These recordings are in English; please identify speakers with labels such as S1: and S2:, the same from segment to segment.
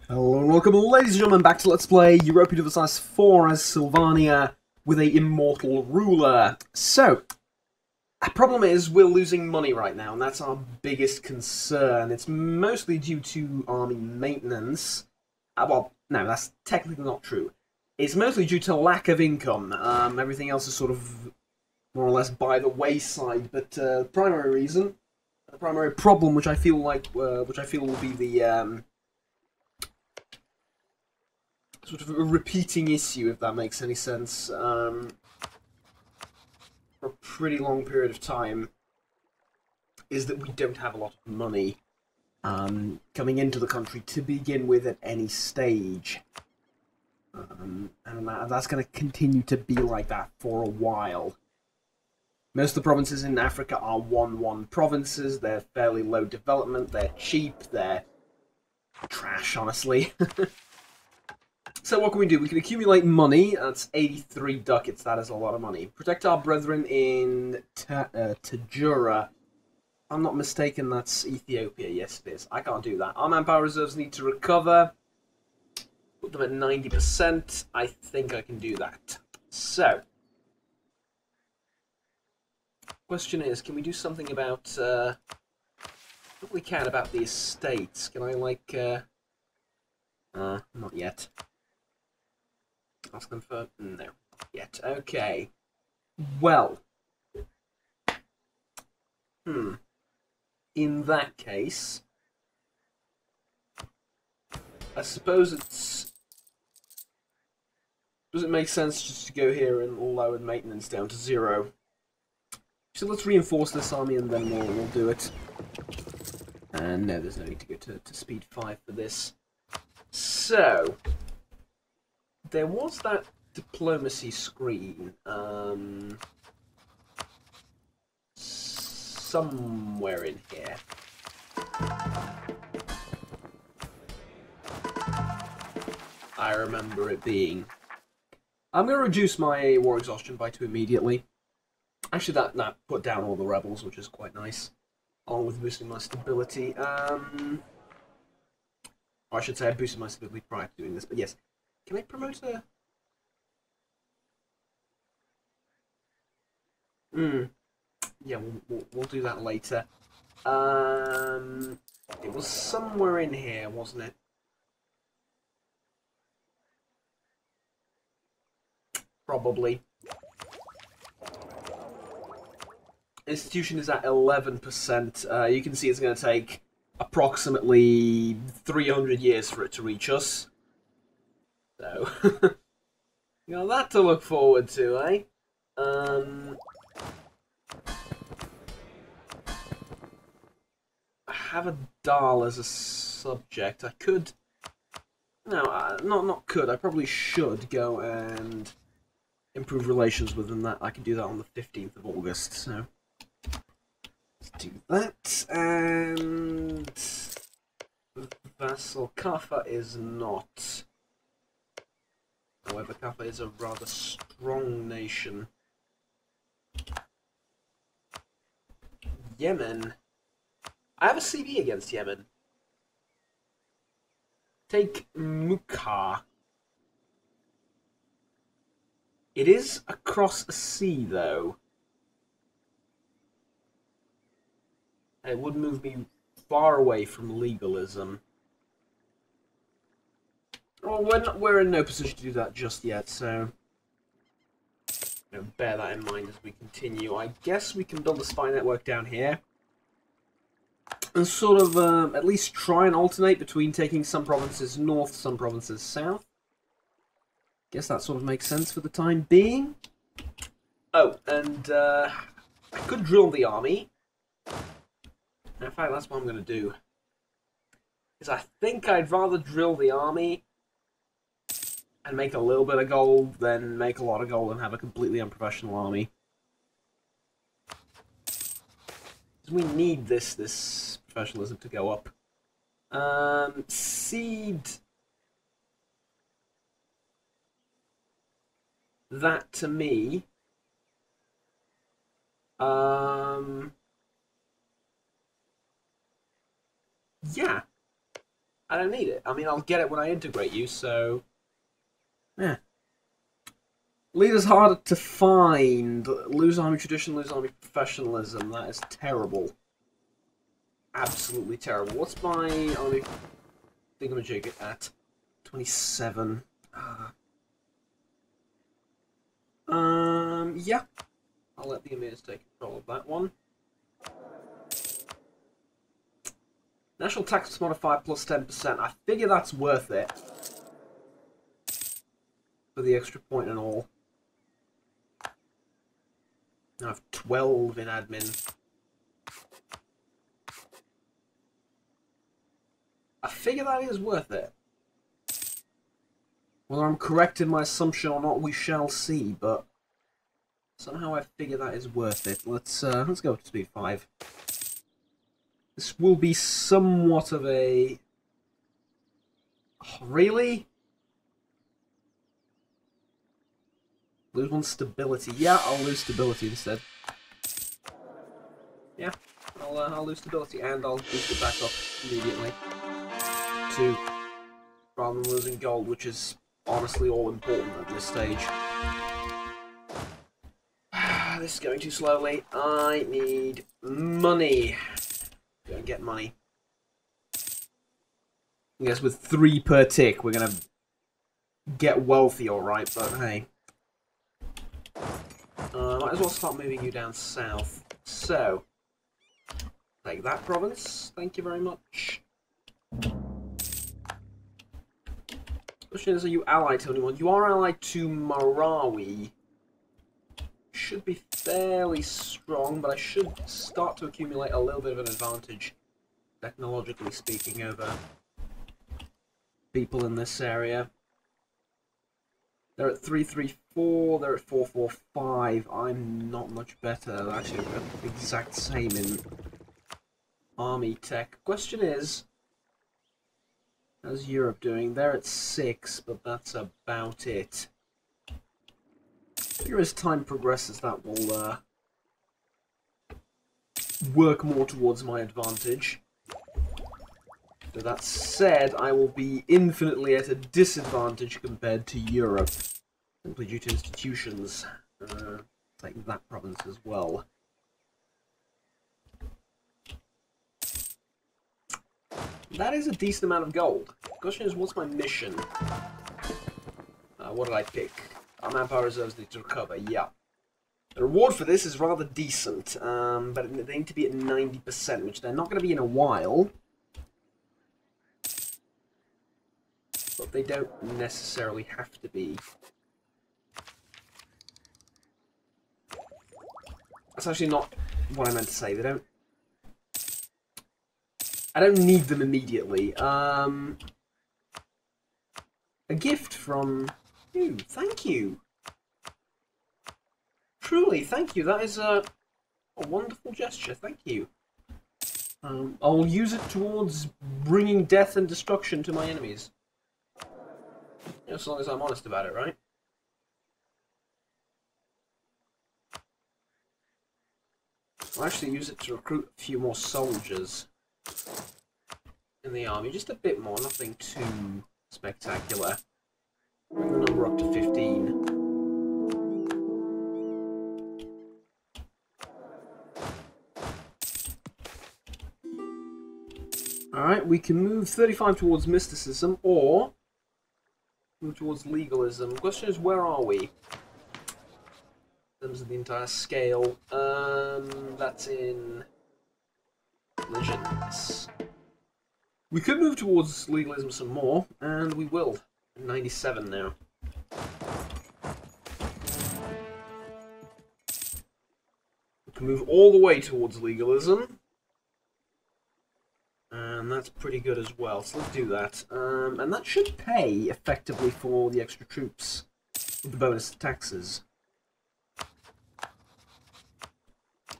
S1: Hello and welcome, ladies and gentlemen, back to Let's Play EU4 as Sylvania with a Immortal ruler. So, the problem is we're losing money right now, and that's our biggest concern. It's mostly due to army maintenance. Well, no, that's technically not true. It's mostly due to lack of income. Everything else is sort of more or less by the wayside, but the primary reason, the primary problem, which I feel will be the sort of a repeating issue, if that makes any sense, for a pretty long period of time, is that we don't have a lot of money coming into the country to begin with at any stage. And that's going to continue to be like that for a while. Most of the provinces in Africa are 1-1 provinces. They're fairly low development, they're cheap, they're trash, honestly. So what can we do? We can accumulate money. That's 83 ducats. That is a lot of money. Protect our brethren in Tajura. I'm not mistaken, that's Ethiopia. Yes, it is. I can't do that. Our manpower reserves need to recover. Put them at 90%. I think I can do that. So, question is, can we do something about... what we can about the estates? Can I, like... not yet. Ask them for... no. Yet. Okay. Well. In that case... I suppose it's... does it make sense just to go here and lower maintenance down to 0? So let's reinforce this army and then we'll do it. And no, there's no need to go to speed 5 for this. So... there was that diplomacy screen somewhere in here. I remember it being. I'm going to reduce my war exhaustion by 2 immediately. Actually, that put down all the rebels, which is quite nice, along with boosting my stability. Or I should say I boosted my stability prior to doing this, but yes. Can I promote a... yeah, we'll do that later. It was somewhere in here, wasn't it? Probably. Institution is at 11%. You can see it's going to take approximately 300 years for it to reach us. So, you got that to look forward to, eh? I have a Dal as a subject. I could... no, not could. I probably should go and improve relations with them. That I can do that on the 15th of August, so... let's do that. And... vassal Kaffa is not... however, Kaffa is a rather strong nation. Yemen. I have a CB against Yemen. Take Mukha. It is across a sea, though. It would move me far away from legalism. Well, we're in no position to do that just yet, so bear that in mind as we continue. I guess we can build a spy network down here and sort of at least try and alternate between taking some provinces north, some provinces south. Guess that sort of makes sense for the time being. Oh, and I could drill the army. In fact, that's what I'm going to do. Because I think I'd rather drill the army and make a little bit of gold than make a lot of gold and have a completely unprofessional army. Because we need this professionalism to go up. Seed that to me. Yeah. I don't need it. I mean, I'll get it when I integrate you, so... Yeah. Leaders harder to find. Lose army tradition, lose army professionalism. That is terrible. Absolutely terrible. What's my army thingamajig at? 27. Yeah. I'll let the Emirs take control of that one. National tax modifier plus 10%. I figure that's worth it. For the extra point and all. I have 12 in admin. I figure that is worth it. Whether I'm correct in my assumption or not, we shall see, but somehow I figure that is worth it. Let's go up to speed 5. This will be somewhat of a... Oh, really? Lose 1 stability. Yeah, I'll lose stability instead. Yeah, I'll lose stability, and I'll boost it back up immediately. 2. Rather than losing gold, which is honestly all important at this stage. This is going too slowly. I need money. Go and get money. I guess with 3 per tick, we're gonna get wealthy, alright, but hey. Might as well start moving you down south. So, take that province. Thank you very much. Question is, are you allied to anyone? You are allied to Marawi. Should be fairly strong, but I should start to accumulate a little bit of an advantage, technologically speaking, over people in this area. They're at 334, they're at 445. I'm not much better. Actually, we're the exact same in army tech. Question is, how's Europe doing? They're at 6, but that's about it. I figure as time progresses, that will work more towards my advantage. So that said, I will be infinitely at a disadvantage compared to Europe, simply due to institutions. Take that province as well. That is a decent amount of gold. The question is, what's my mission? What did I pick? Our manpower reserves need to recover. Yeah. The reward for this is rather decent, but they need to be at 90%, which they're not going to be in a while. But they don't necessarily have to be. That's actually not what I meant to say. They don't... I don't need them immediately. A gift from you. Thank you. Truly, thank you. That is a wonderful gesture. Thank you. I'll use it towards bringing death and destruction to my enemies. As long as I'm honest about it, right? I'll actually use it to recruit a few more soldiers in the army. Just a bit more, nothing too spectacular. Bring the number up to 15. Alright, we can move 35 towards mysticism, or move towards legalism. The question is, where are we? In terms of the entire scale. That's in religions. We could move towards legalism some more, and we will. 97 now. We can move all the way towards legalism. And that's pretty good as well, so let's do that. And that should pay, effectively, for the extra troops with the bonus taxes.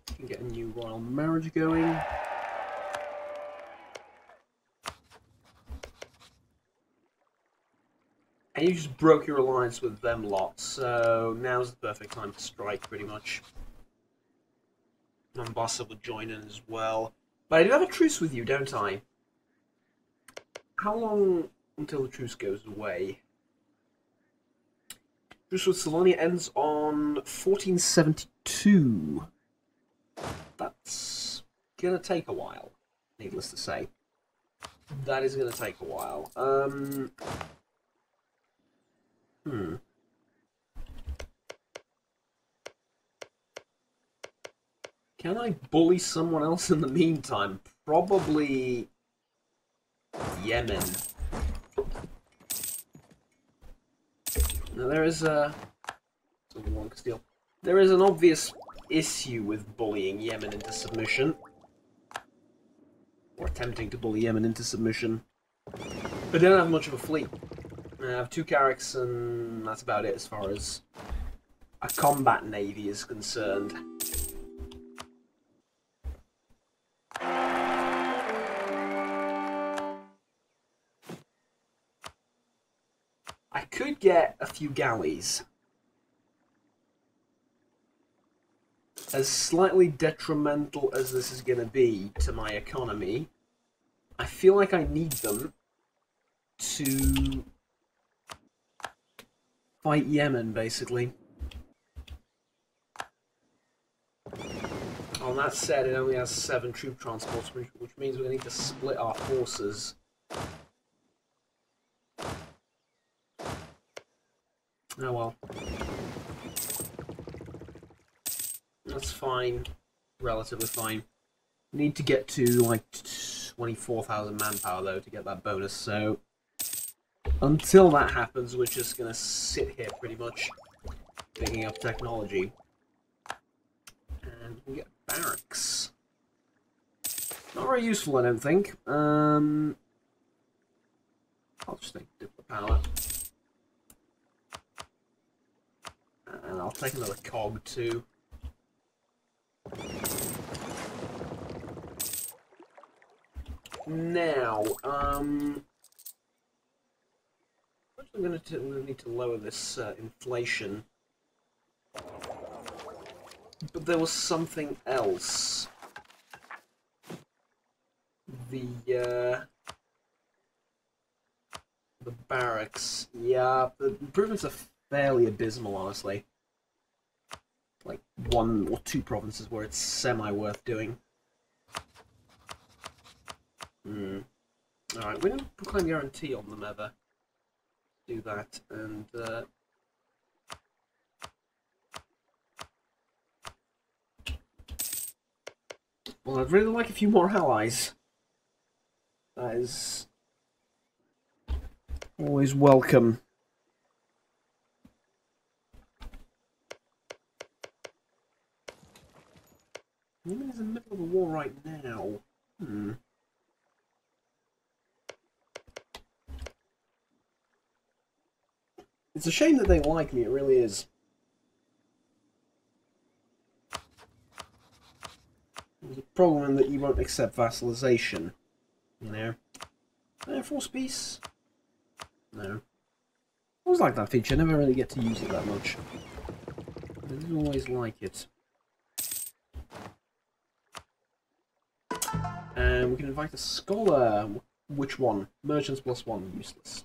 S1: We can get a new royal marriage going. And you just broke your alliance with them lot, so now's the perfect time to strike, pretty much. Mombasa would join in as well. But I do have a truce with you, don't I? How long until the truce goes away? Truce with Sylvania ends on 1472. That's gonna take a while, needless to say. That is gonna take a while. Can I bully someone else in the meantime? Probably Yemen. Now there is a... There is an obvious issue with bullying Yemen into submission. Or attempting to bully Yemen into submission. I don't have much of a fleet. I have 2 carracks and that's about it as far as a combat navy is concerned. I could get a few galleys. As slightly detrimental as this is going to be to my economy, I feel like I need them to fight Yemen, basically. Oh, and that said, it only has 7 troop transports, which means we're going to need to split our forces. Oh well. That's fine. Relatively fine. Need to get to like 24,000 manpower though to get that bonus, so until that happens we're just gonna sit here pretty much picking up technology. And we get barracks. Not very useful, I don't think. I'll just take the power. And I'll take another cog too. Now, I'm going to need to lower this inflation. But there was something else. The barracks. Yeah, the improvements are fairly abysmal, honestly. Like 1 or 2 provinces where it's semi-worth doing. Alright, we don't proclaim guarantee on them ever. Do that, and well, I'd really like a few more allies. That is always welcome. Yemen is in the middle of a war right now. It's a shame that they like me, it really is. There's a problem in that you won't accept vassalization, you know. Air Force peace? No. I always like that feature, I never really get to use it that much. I didn't always like it. And we can invite a scholar. Which one? Merchants +1. Useless.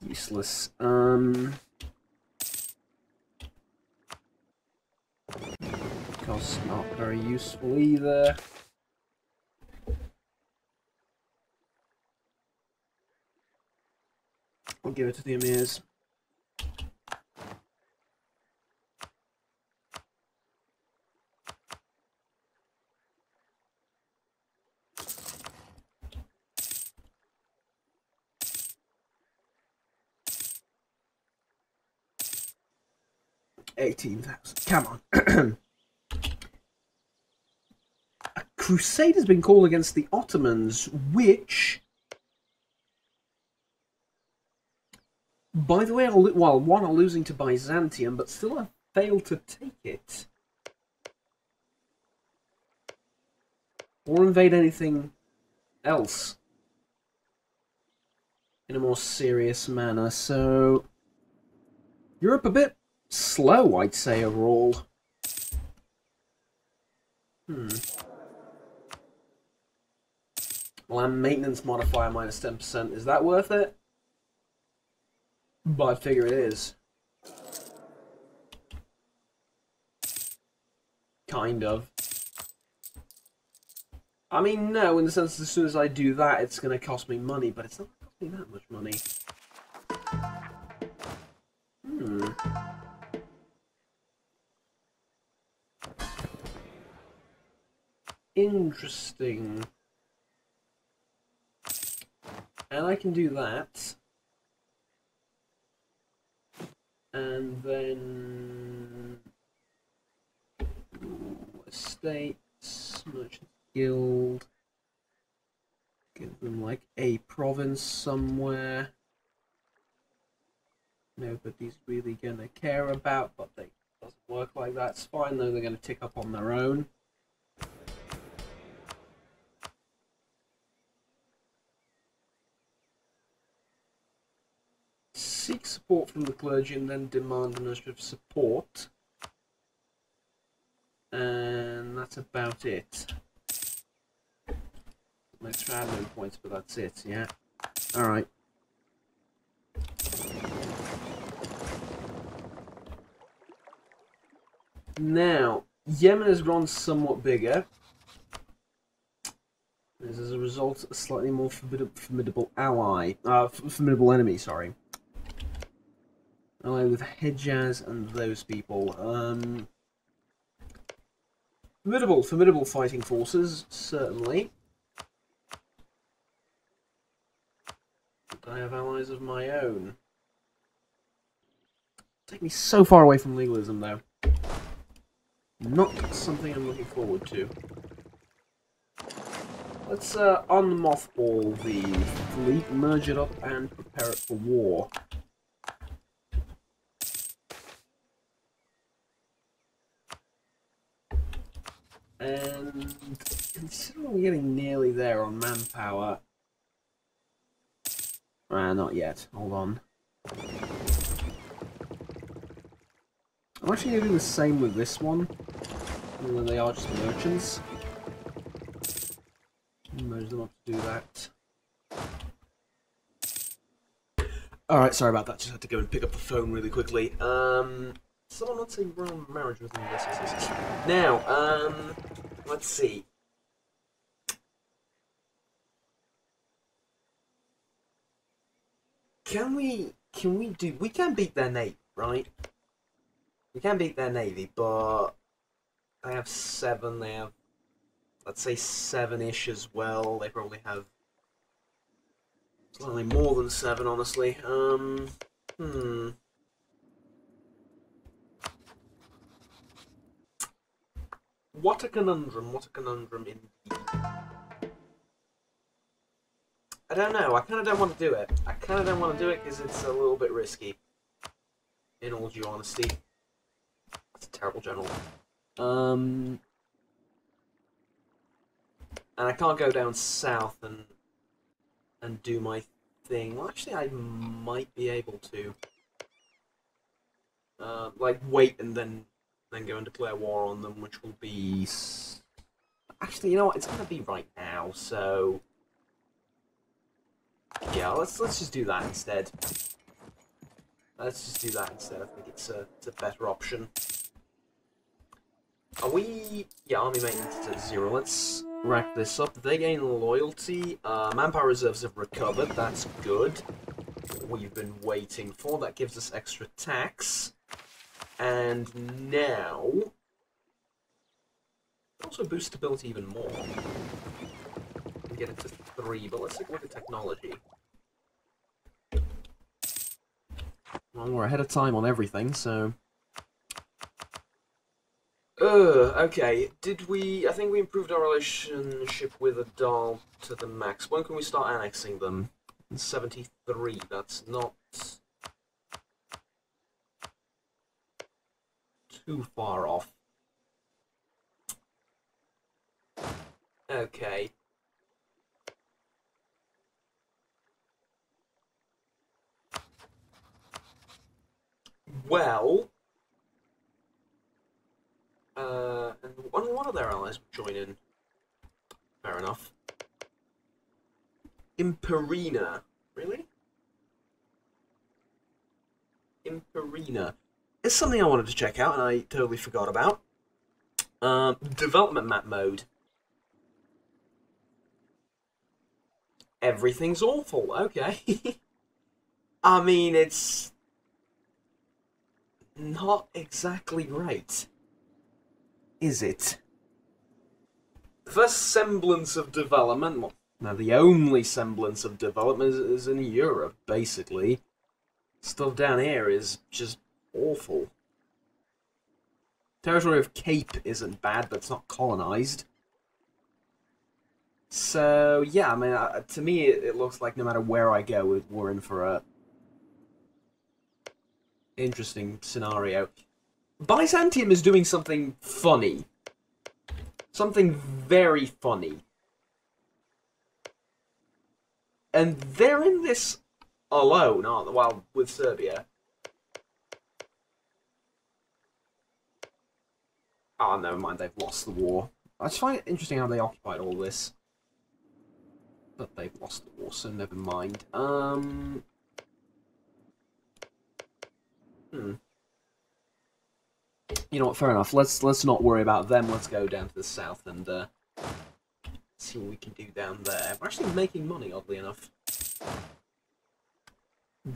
S1: Useless. Cost not very useful either. I'll give it to the emirs. $18,000. Come on. A crusade has been called against the Ottomans, which, by the way, one are losing to Byzantium, but still have failed to take it. Or invade anything else in a more serious manner, so Europe a bit slow, I'd say, overall. Land maintenance modifier minus 10%. Is that worth it? But I figure it is. Kind of. I mean, no, in the sense that as soon as I do that, it's going to cost me money, but it's not costing that much money. Interesting. And I can do that. And then... Estates, Merchant Guild. Give them like a province somewhere. Nobody's really gonna care about, but it doesn't work like that. It's fine though, they're gonna tick up on their own. Seek support from the clergy and then demand administrative support. And that's about it. No extra admin points, but that's it, yeah. Alright. Now, Yemen has grown somewhat bigger. This is as a result a slightly more formidable ally. Formidable enemy, sorry. Ally with Hejaz and those people. Formidable fighting forces, certainly. But I have allies of my own. Take me so far away from legalism, though. Not something I'm looking forward to. Let's unmothball the fleet, merge it up, and prepare it for war. And considering we're getting nearly there on manpower... not yet. Hold on. I'm actually going to do the same with this one. Even though they are just merchants. Merge them up to do that. Alright, sorry about that. Just had to go and pick up the phone really quickly. Someone wants a royal marriage with me. Yes. Now, let's see. We can beat their navy, right? We can beat their navy, but they have 7, they have, let's say 7-ish as well. They probably have slightly more than 7, honestly. What a conundrum indeed. I don't know, I kind of don't want to do it. I kind of don't want to do it because it's a little bit risky. In all due honesty. That's a terrible general. And I can't go down south and do my thing. Well, actually, I might be able to. Like, wait and then go and declare war on them, which will be... Actually, you know what? It's going to be right now, so... Yeah, let's just do that instead. Let's just do that instead. I think it's a better option. Are we... Yeah, army maintenance is at 0. Let's rack this up. They gain loyalty. Manpower reserves have recovered. That's good. We've been waiting for. That gives us extra tax. And now... Also boost stability even more. Get it to 3, but let's take a look at technology. Well, we're ahead of time on everything, so... okay. Did we... I think we improved our relationship with Adal to the max. When can we start annexing them? 73. That's not... too far off. Okay. Well... and only one of their allies would join in. Fair enough. Imperina. Really? Imperina. It's something I wanted to check out, and I totally forgot about. Development map mode. Everything's awful. Okay. I mean, it's not exactly great, is it? The first semblance of development, well, now the only semblance of development is in Europe, basically. Stuff down here is just awful. Territory of Cape isn't bad, but it's not colonized. So, yeah, I mean, to me, it looks like no matter where I go, we're in for a interesting scenario. Byzantium is doing something funny. Something very funny. And they're in this alone, aren't they? Well, with Serbia. Oh, never mind, they've lost the war. I just find it interesting how they occupied all this. But they've lost the war, so never mind. You know what, fair enough. Let's not worry about them. Let's go down to the south and see what we can do down there. We're actually making money, oddly enough.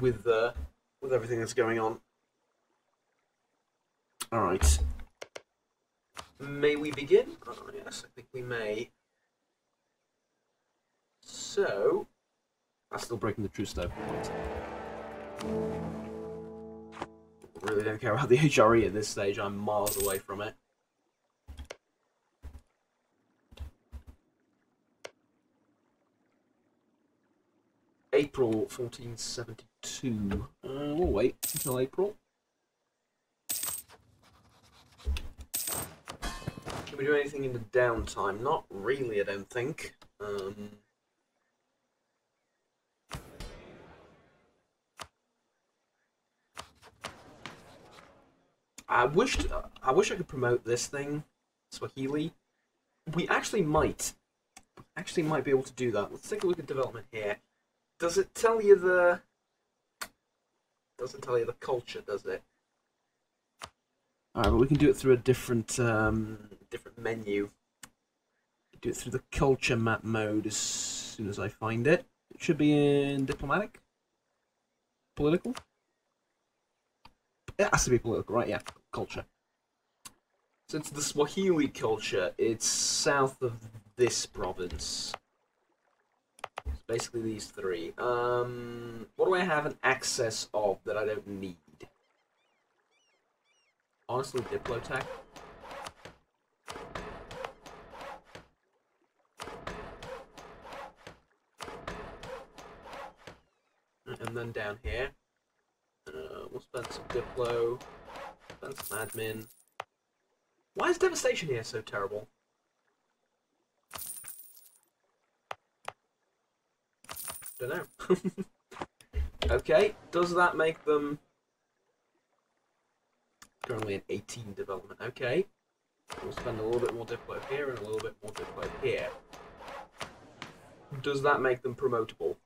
S1: With everything that's going on. Alright. May we begin? Oh, yes, I think we may. So, I'm still breaking the truce, though. Really don't care about the HRE at this stage. I'm miles away from it. April 1472. We'll wait until April. Can we do anything in the downtime? Not really, I don't think. I wish I could promote this thing, Swahili. We actually might be able to do that. Let's take a look at development here. Does it tell you the? Doesn't tell you the culture, does it? All right, but we can do it through a different different menu. Do it through the culture map mode as soon as I find it. It should be in diplomatic, political. It has to be political, right? Yeah, culture. So it's the Swahili culture. It's south of this province. It's basically these three. What do I have an access of that I don't need? Honestly, Diplotech. And then down here. We'll spend some Diplo, spend some admin. Why is Devastation here so terrible? Don't know. Okay, does that make them currently an 18 development? Okay, we'll spend a little bit more Diplo here and a little bit more Diplo here. Does that make them promotable?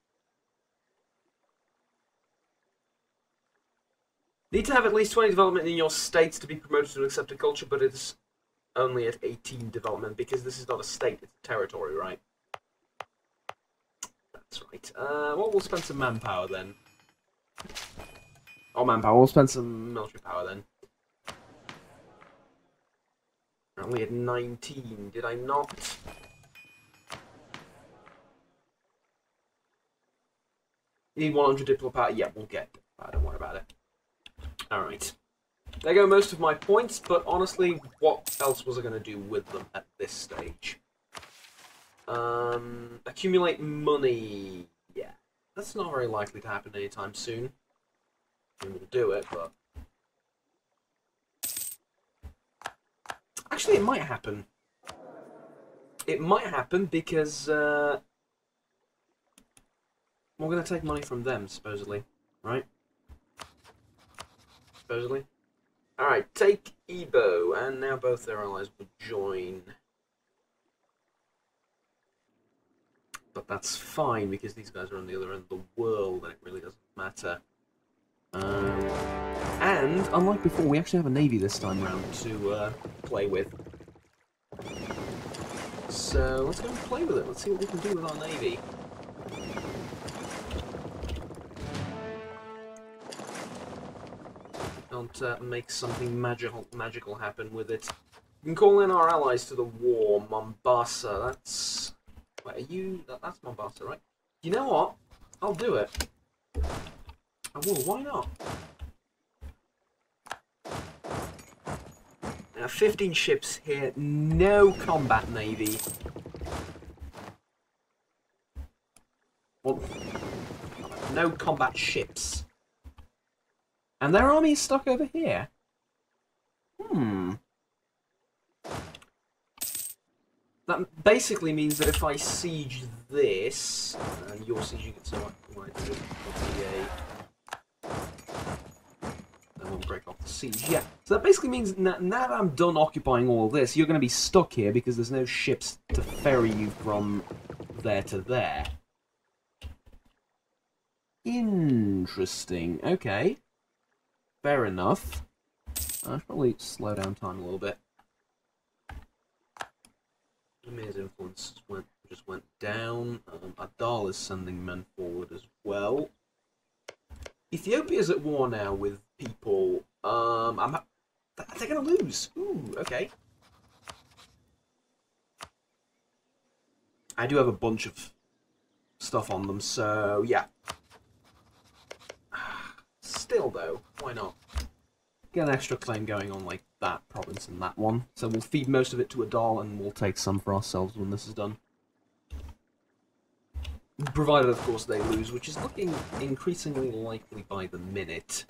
S1: Need to have at least 20 development in your states to be promoted to an accepted culture, but it's only at 18 development because this is not a state, it's a territory, right? That's right. Well, we'll spend some manpower then. Oh, manpower. We'll spend some military power then. Only at 19. Did I not? Need 100 diplo power? Yeah, we'll get it. Don't worry about it. Alright. There go most of my points, but honestly, what else was I going to do with them at this stage? Accumulate money. Yeah, that's not very likely to happen anytime soon. I mean, we'll do it, but... Actually, it might happen. It might happen because, we're going to take money from them, supposedly. Right? Supposedly. Alright, take Ebo, and now both their allies will join. But that's fine, because these guys are on the other end of the world, and it really doesn't matter. And, unlike before, we actually have a navy this time round to play with. So, let's go and play with it. Let's see what we can do with our navy. Can't make something magical happen with it. We can call in our allies to the war. Mombasa, that's... Wait, are you... That's Mombasa, right? You know what? I'll do it. I will, why not? Now, 15 ships here, no combat navy. Well, no combat ships. And their army is stuck over here. That basically means that if I siege this, and you're sieging it, so I might do I won't break off the siege. Yeah, so that basically means now that I'm done occupying all this, you're going to be stuck here because there's no ships to ferry you from there to there. Interesting. Okay. Fair enough. I should probably slow down time a little bit. Emir's influence just went down. Adal is sending men forward as well. Ethiopia's at war now with people. They're gonna lose. Ooh, okay. I do have a bunch of stuff on them, so yeah. Still though, why not? Get an extra claim going on like that province and that one. So we'll feed most of it to Adal and we'll take some for ourselves when this is done. Provided, of course, they lose, which is looking increasingly likely by the minute.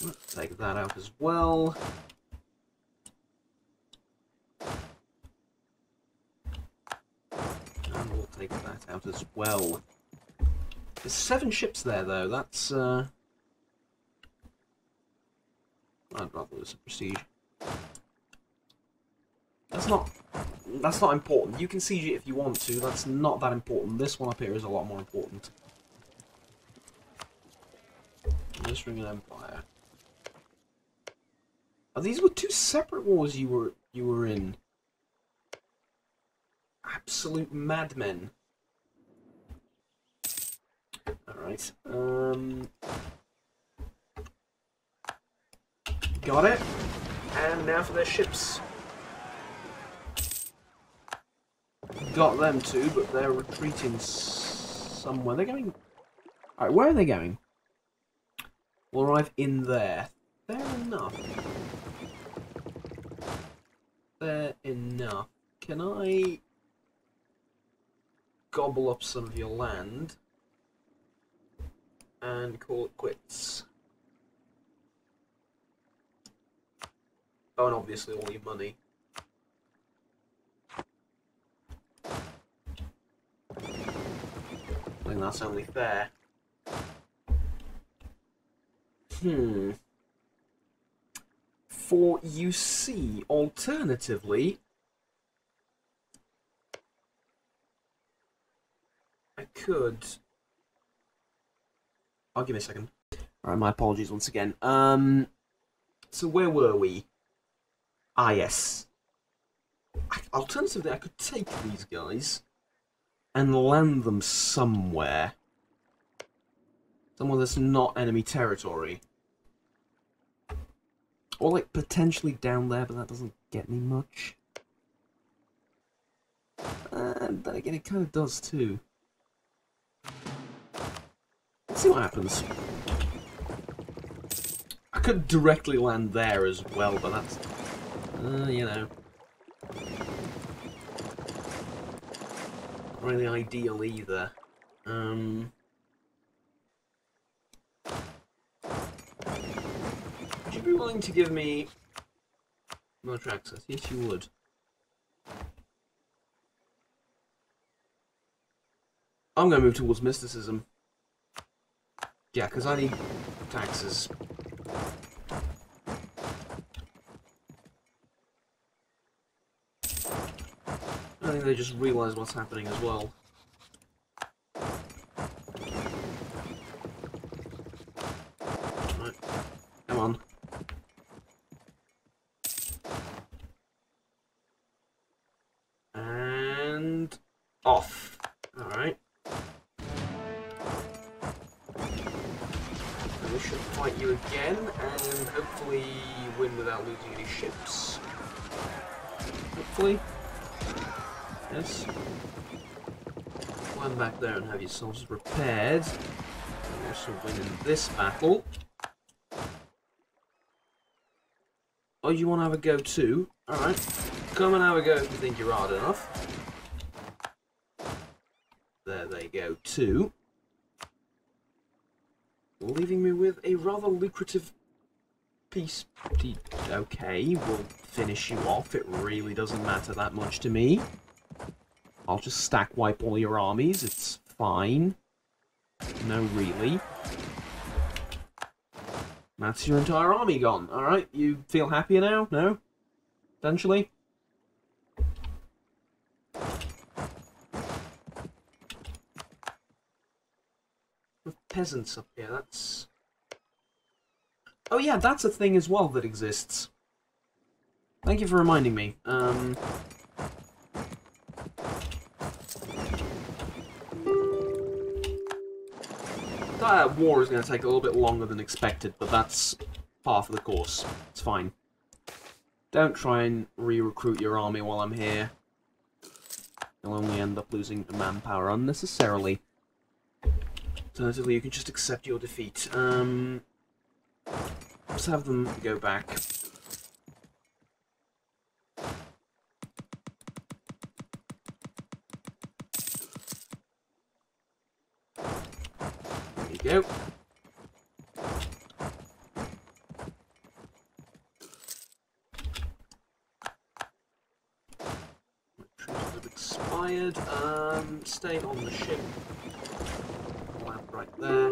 S1: Let's take that out as well. And we'll take that out as well. There's 7 ships there, though. That's, I'd rather lose a prestige. That's not important. You can siege it if you want to. That's not that important. This one up here is a lot more important. Administering an empire. Oh, these were 2 separate wars you were in. Absolute madmen. Alright. Got it. And now for their ships. Got them too, but they're retreating somewhere. They're going... Alright, where are they going? We'll arrive in there. Fair enough. Fair enough. Can I gobble up some of your land and call it quits? Oh, and obviously all your money. I think that's only fair. For you see, alternatively, I could... Oh, give me a second. Alright, my apologies once again. So where were we? Ah, yes. Alternatively, I could take these guys and land them somewhere. Somewhere that's not enemy territory. Or, like, potentially down there, but that doesn't get me much. And then again, it kind of does, too. Let's see what happens. I could directly land there as well, but that's... you know... not really ideal either. Would you be willing to give me military access? Yes, you would. I'm going to move towards mysticism. Yeah, because I need taxes. think they just realise what's happening as well. Right. Come on. And off. Alright. We should fight you again, and hopefully win without losing any ships. Hopefully. Yes. Land back there and have yourselves repaired. And also win in this battle. Oh, you want to have a go too? Alright. Come and have a go if you think you're hard enough. There they go too. Leaving me with a rather lucrative piece. Okay, we'll finish you off. It really doesn't matter that much to me. I'll just stack wipe all your armies. It's fine. No, really. That's your entire army gone. Alright, you feel happier now? No? Potentially? With peasants up here, that's... Oh yeah, that's a thing as well that exists. Thank you for reminding me. That war is going to take a little bit longer than expected, but that's par for the course. It's fine. Don't try and re-recruit your army while I'm here. You'll only end up losing manpower unnecessarily. Alternatively, you can just accept your defeat. Let's have them go back. There you go. Troops have expired. Stay on the ship. Land right there.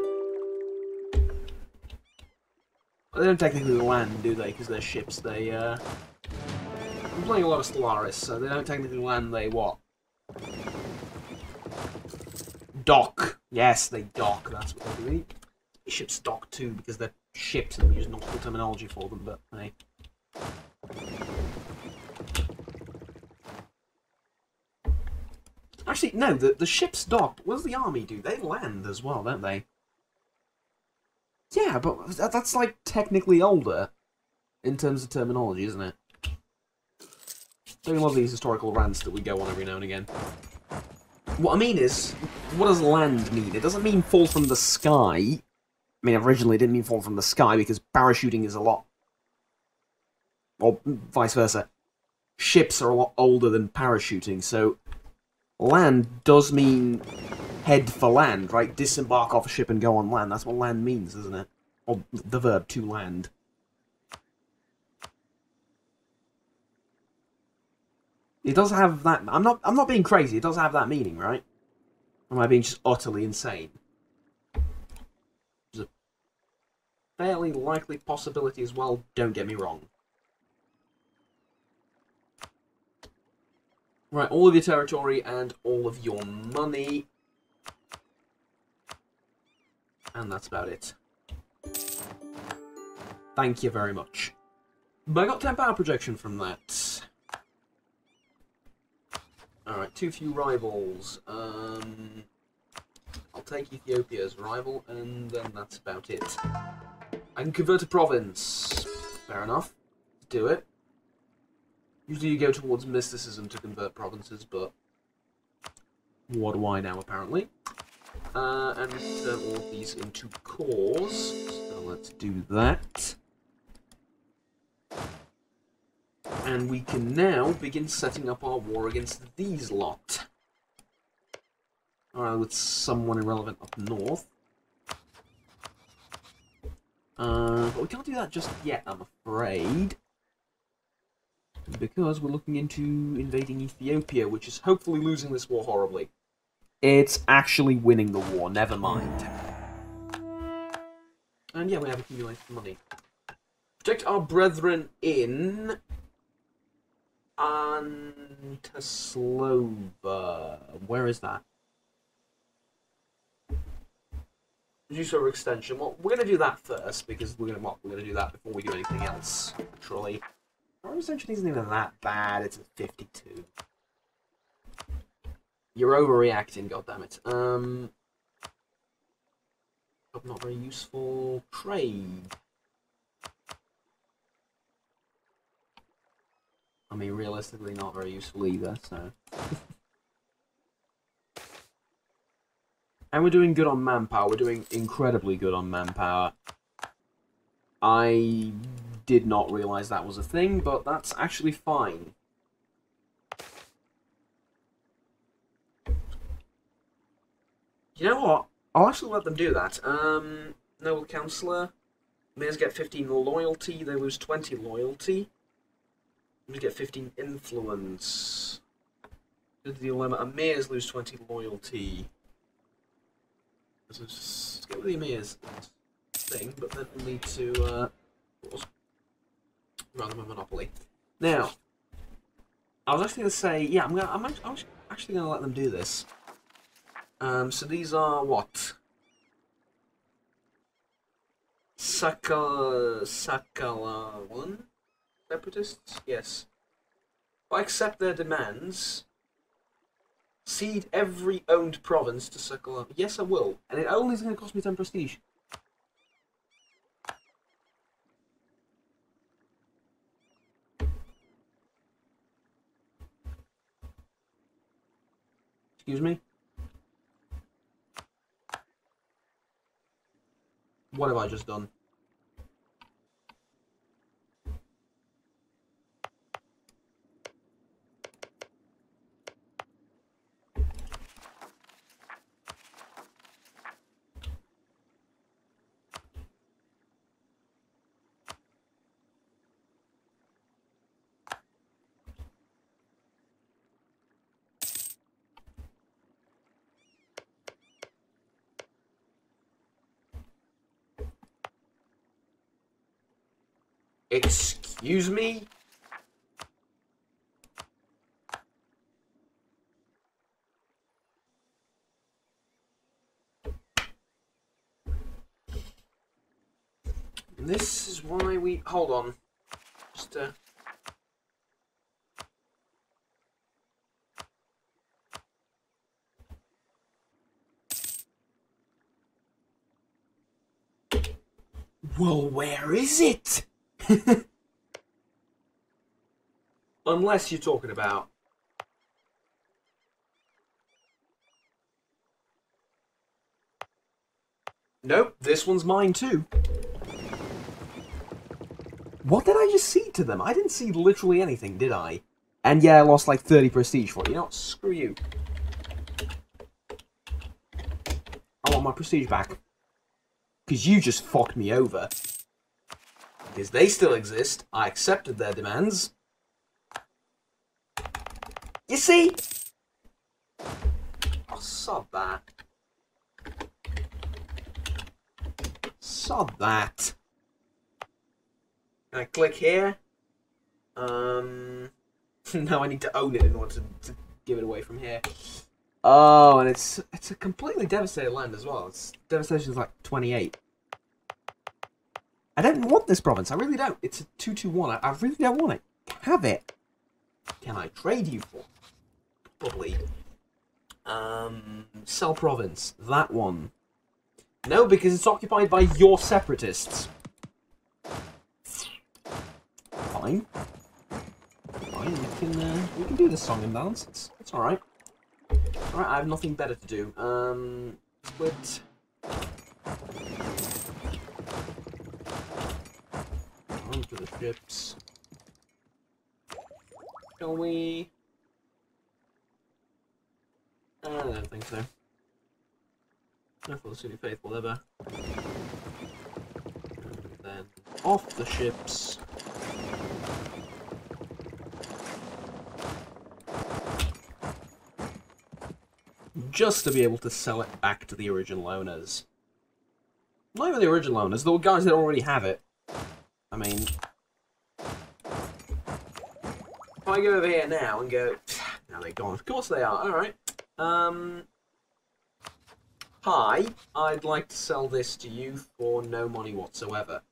S1: They don't technically land, do they? Because they're ships. They, I'm playing a lot of Stellaris, so they don't technically land, they what? Dock. Yes, they dock. That's what they do. Ships dock too, because they're ships and we use nautical terminology for them, but hey. Actually, no, the ships dock. What does the army do? They land as well, don't they? Yeah, but that's like technically older in terms of terminology, isn't it? Doing a lot of these historical rants that we go on every now and again. What I mean is, what does land mean? It doesn't mean fall from the sky. I mean, originally it didn't mean fall from the sky because parachuting is a lot... Or vice versa. Ships are a lot older than parachuting, so... Land does mean head for land, right? Disembark off a ship and go on land. That's what land means, isn't it? Or the verb to land. It does have that... I'm not being crazy. It does have that meaning, right? Or am I being just utterly insane? There's a fairly likely possibility as well, don't get me wrong. Right, all of your territory and all of your money. And that's about it. Thank you very much. But I got 10 power projection from that. Alright, too few rivals. I'll take Ethiopia as rival, and then that's about it. I can convert a province. Fair enough. Do it. Usually you go towards mysticism to convert provinces, but what do I know, apparently? And turn all of these into cores. So let's do that. And we can now begin setting up our war against these lot. Alright, with someone irrelevant up north. But we can't do that just yet, I'm afraid. Because we're looking into invading Ethiopia, which is hopefully losing this war horribly. It's actually winning the war, never mind. And yeah, we have accumulated money. Protect our brethren in... Antaslova. Where is that? Reduce overextension. Well, we're gonna do that first because we're gonna do that before we do anything else. Naturally, overextension isn't even that bad. It's at 52. You're overreacting, goddammit. Not very useful. Trade. I mean, realistically, not very useful either, so. And we're doing good on manpower. We're doing incredibly good on manpower. I did not realise that was a thing, but that's actually fine. You know what? I'll actually let them do that. Noble Councillor. Mayors get 15 loyalty. They lose 20 loyalty. We get 15 influence. Good dilemma. And mayors lose 20 loyalty. Let's get rid of the mayors thing, but then we'll need to run them a monopoly. Now, I was actually going to say, yeah, I'm actually going to let them do this. So these are what? Sakalawan? Separatists? Yes. If I accept their demands, cede every owned province to Sakalawan. Yes, I will. And it only is going to cost me 10 prestige. Excuse me? What have I just done? Excuse me? This is why we... Hold on. Just, Well, where is it? Unless you're talking about... Nope, this one's mine too. What did I just cede to them? I didn't cede literally anything, did I? And yeah, I lost like 30 prestige for it. You know what? Screw you. I want my prestige back. Because you just fucked me over. Because they still exist. I accepted their demands. You see? Oh, sod that. Sod that. Can I click here? No, I need to own it in order to give it away from here. Oh, and it's a completely devastated land as well. Its devastation is like 28. I don't want this province. I really don't. It's a 2-2-1. I really don't want it. Have it. Can I trade you for? Probably. Sell province. That one. No, because it's occupied by your separatists. Fine. Fine, we can do this song and dance. It's all right. All right, I have nothing better to do. Split. Onto the ships. Shall we? I don't think so. Not for the Sunni faithful ever. And then off the ships. Just to be able to sell it back to the original owners. Not even the original owners, the guys that already have it. I mean... if I go over here now and go, now they're gone. Of course they are. All right. Hi, I'd like to sell this to you for no money whatsoever.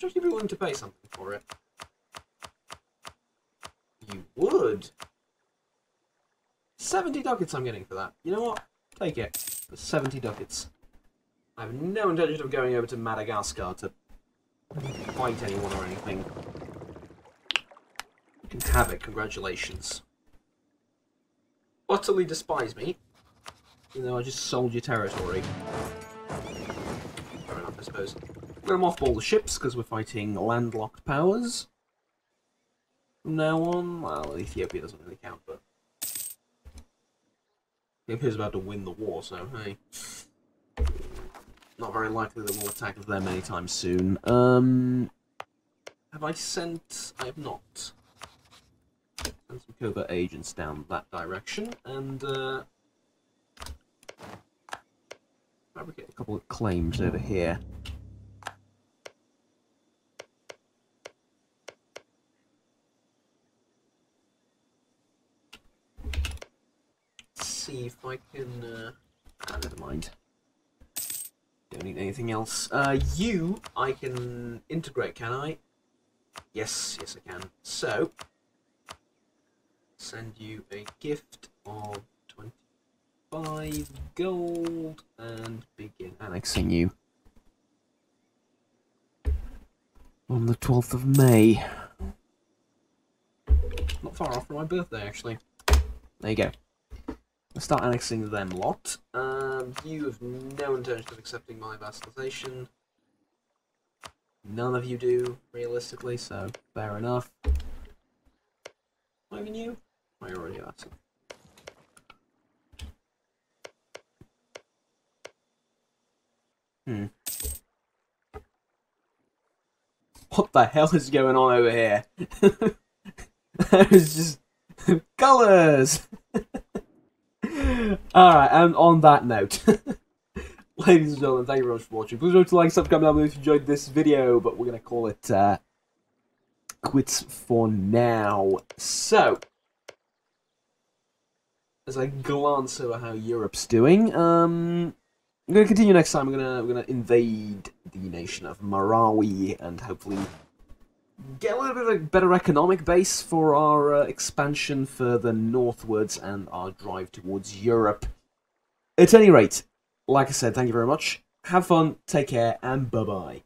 S1: Would you be willing to pay something for it? You would. 70 ducats I'm getting for that. You know what? Take it. For 70 ducats. I have no intention of going over to Madagascar to fight anyone or anything. You can have it, congratulations. Utterly despise me. Even though I just sold your territory. Fair enough, I suppose. We're going to mothball the ships, because we're fighting landlocked powers. From now on, well, Ethiopia doesn't really count, but... Ethiopia's about to win the war, so hey. Not very likely that we'll attack them anytime soon. Have I sent... I have not. Sent some covert agents down that direction, and, fabricate a couple of claims over here. Let's see if I can, never mind. Don't need anything else. You, I can integrate, can I? Yes, yes I can. So, send you a gift of 25 gold and begin annexing you. On the 12th of May. Not far off from my birthday, actually. There you go. Let's start annexing them lot. You have no intention of accepting my vassalization. None of you do, realistically, so fair enough. Not even you? Oh, you're already a vassal. What the hell is going on over here? There's just colours! Alright, and on that note, ladies and gentlemen, thank you very much for watching. Please remember to like, subscribe down below if you enjoyed this video, but we're going to call it quits for now. So, as I glance over how Europe's doing, I'm going to continue next time. We're going to invade the nation of Marawi and hopefully get a little bit of a better economic base for our expansion further northwards and our drive towards Europe. At any rate, like I said, thank you very much. Have fun, take care, and bye-bye.